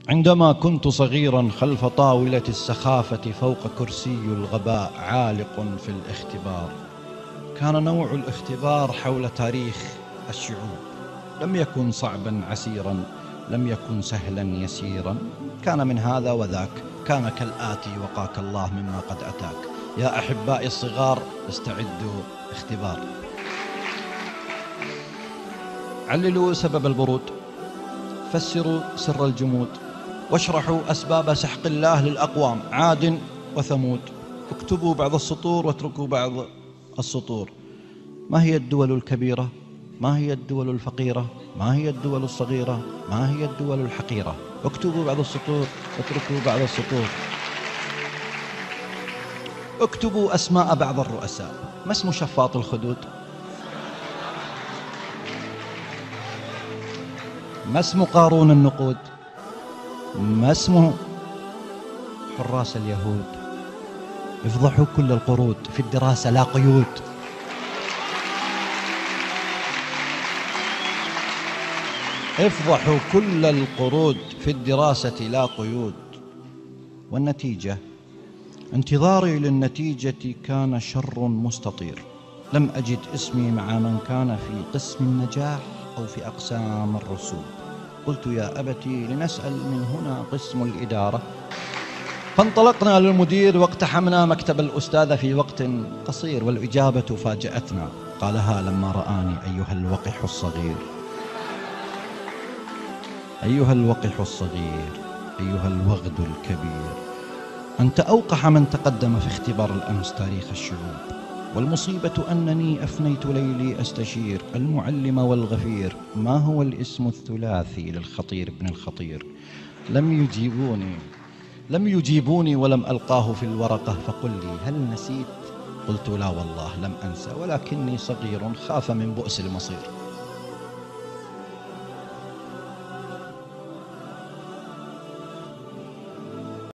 عندما كنت صغيرا خلف طاولة السخافة فوق كرسي الغباء عالق في الاختبار، كان نوع الاختبار حول تاريخ الشعوب. لم يكن صعبا عسيرا، لم يكن سهلا يسيرا، كان من هذا وذاك، كان كالآتي وقاك الله مما قد أتاك. يا أحبائي الصغار استعدوا اختبار. عللوا سبب البرود، فسروا سر الجمود، واشرحوا أسباب سحق الله للأقوام عاد وثمود. اكتبوا بعض السطور واتركوا بعض السطور. ما هي الدول الكبيرة؟ ما هي الدول الفقيرة؟ ما هي الدول الصغيرة؟ ما هي الدول الحقيرة؟ اكتبوا بعض السطور واتركوا بعض السطور. اكتبوا أسماء بعض الرؤساء. ما اسم شفاط الخدود؟ ما اسم قارون النقود؟ ما اسمه حراس اليهود؟ افضحوا كل القرود، في الدراسة لا قيود. افضحوا كل القرود، في الدراسة لا قيود. والنتيجة، انتظاري للنتيجة كان شر مستطير. لم أجد اسمي مع من كان في قسم النجاح أو في أقسام الرسوب. قلت يا أبتي لنسأل من هنا قسم الإدارة. فانطلقنا للمدير واقتحمنا مكتب الأستاذ في وقت قصير، والإجابة فاجأتنا. قالها لما رآني: أيها الوقح الصغير، أيها الوقح الصغير، أيها الوغد الكبير، أنت أوقح من تقدم في اختبار الأمس تاريخ الشعوب. والمصيبة أنني أفنيت ليلي أستشير المعلم والغفير. ما هو الاسم الثلاثي للخطير ابن الخطير؟ لم يجيبوني ولم ألقاه في الورقة. فقل لي: هل نسيت؟ قلت: لا والله لم أنسى، ولكني صغير خاف من بؤس المصير.